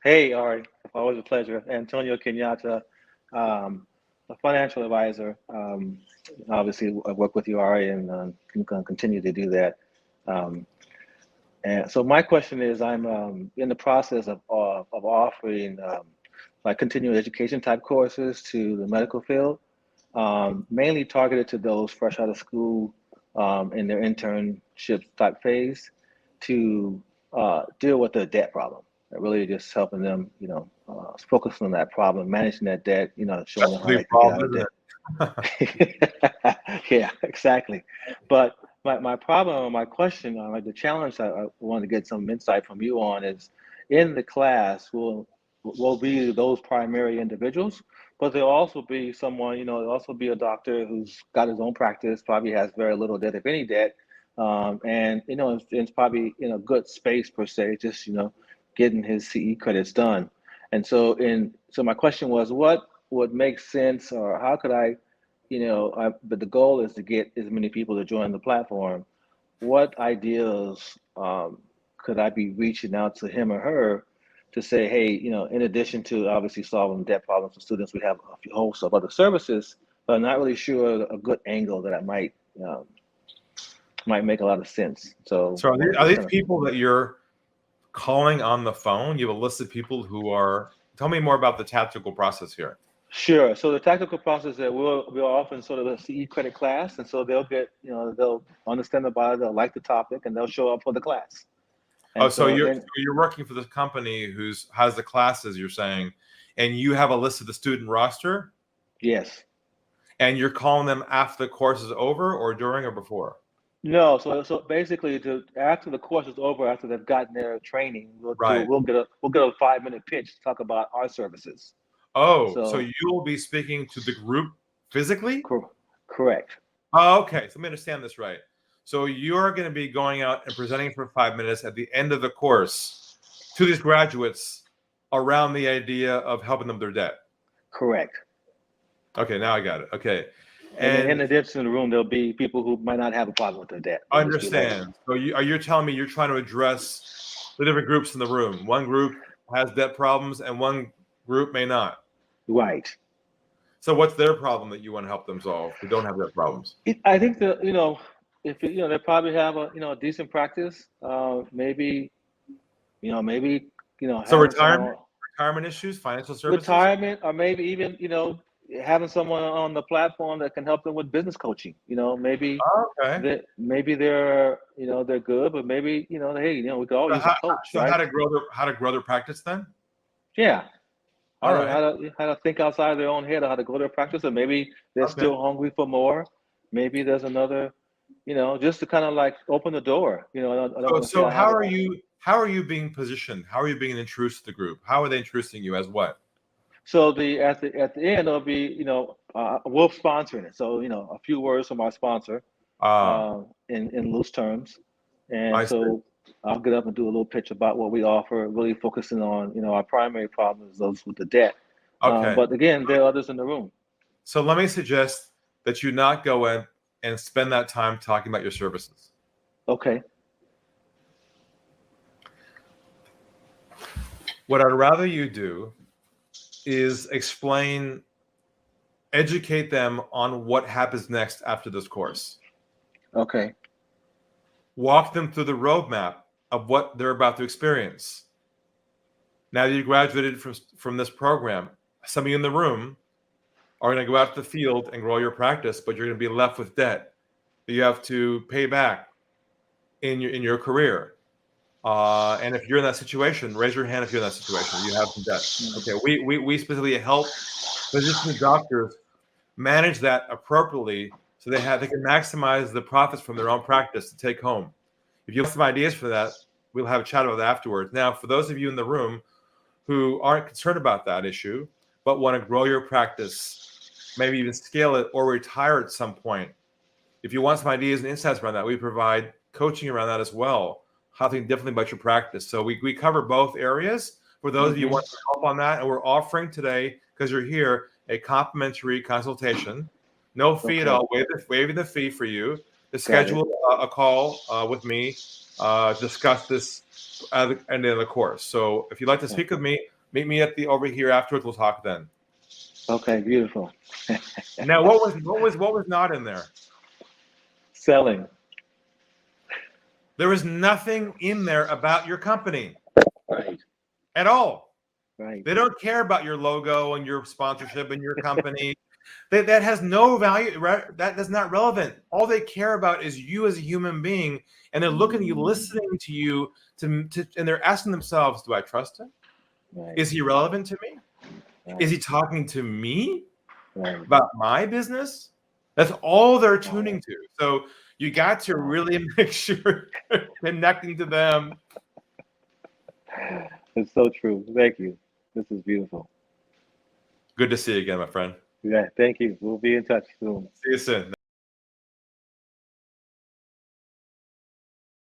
Hey, Ari, always a pleasure. Antonio Kenyatta, a financial advisor. Obviously, I work with you, Ari, and can continue to do that. Um, and so my question is, I'm in the process of offering like continuing education type courses to the medical field, mainly targeted to those fresh out of school in their internship type phase to deal with the debt problem. Really just helping them, focusing on that problem, managing that debt, showing That's them a how big they can get out of problem, debt. Yeah, exactly. But my problem or my question, the challenge I want to get some insight from you on is in the class will be those primary individuals, but there'll also be someone, there'll also be a doctor who's got his own practice, probably has very little debt, if any debt, and it's probably in a good space per se, just getting his CE credits done. And so my question was, what would make sense, or how could I, but the goal is to get as many people to join the platform. What ideas could I be reaching out to him or her to say, hey, in addition to obviously solving debt problems for students, we have a whole host of other services, but I'm not really sure a good angle that I might make a lot of sense. So are these people that you're calling on the phone? You have a list of people who are. Tell me more about the tactical process here. Sure. So the tactical process that we'll often sort of a CE credit class, and so they'll get, they'll understand the bio, they'll like the topic, and they'll show up for the class. And so you're working for this company has the classes, you're saying, and you have a list of the student roster? Yes. And you're calling them after the course is over, or during, or before? No. So basically, after the course is over, after they've gotten their training, we'll get a 5-minute pitch to talk about our services. Oh, so you will be speaking to the group physically? Correct. Oh, okay. So let me understand this right. So you're going to be going out and presenting for 5 minutes at the end of the course to these graduates around the idea of helping them with their debt. Correct. Okay, now I got it. Okay. And in addition to the room, there'll be people who might not have a problem with their debt. I understand. So you're telling me you're trying to address the different groups in the room. One group has debt problems and one group may not. Right. So what's their problem that you want to help them solve who don't have their problems? I think that, if they probably have a decent practice, maybe. So retirement issues, financial services, retirement, or maybe even having someone on the platform that can help them with business coaching. Maybe maybe they're they're good, but maybe hey, we could all use a coach. So right? how to grow their practice then? Yeah. All right. How to think outside their own head, or how to grow their practice, and maybe they're still hungry for more. Maybe there's another, just to kind of like open the door. So how are you being positioned? How are you being introduced to the group? How are they introducing you as what? So at the end there'll be we're sponsoring it. So a few words from our sponsor in loose terms, and so I'll get up and do a little pitch about what we offer, really focusing on our primary problem is those with the debt. Okay. But again, there are others in the room. So let me suggest that you not go in and spend that time talking about your services. Okay. What I'd rather you do is educate them on what happens next after this course. Okay. Walk them through the roadmap of what they're about to experience. Now that you graduated from this program, some of you in the room are going to go out to the field and grow your practice, but you're going to be left with debt that you have to pay back in your career. And if you're in that situation, raise your hand if you're in that situation. You have some debt. Okay, we specifically help physicians and doctors manage that appropriately so they can maximize the profits from their own practice to take home. If you have some ideas for that, we'll have a chat about that afterwards. Now, for those of you in the room who aren't concerned about that issue, but want to grow your practice, maybe even scale it or retire at some point, if you want some ideas and insights around that, we provide coaching around that as well. How to think differently about your practice. So we cover both areas. For those of you who want to help on that, and we're offering today, because you're here, a complimentary consultation. No fee at all, waiving the fee for you to schedule a call with me, discuss this at the end of the course. So if you'd like to speak with me, Meet me at the over here afterwards. We'll talk then. Okay, beautiful. Now, what was not in there? Selling. There was nothing in there about your company. Right. At all. Right. They don't care about your logo and your sponsorship and your company. That has no value. That's not relevant. All they care about is you as a human being, and they're looking at you, listening to you, and they're asking themselves, "Do I trust him? Right. Is he relevant to me? Right. Is he talking to me Right. about my business?" That's all they're tuning to. So you got to really make sure you're connecting to them. It's so true. Thank you. This is beautiful. Good to see you again, my friend. Yeah, thank you. We'll be in touch soon. See you soon.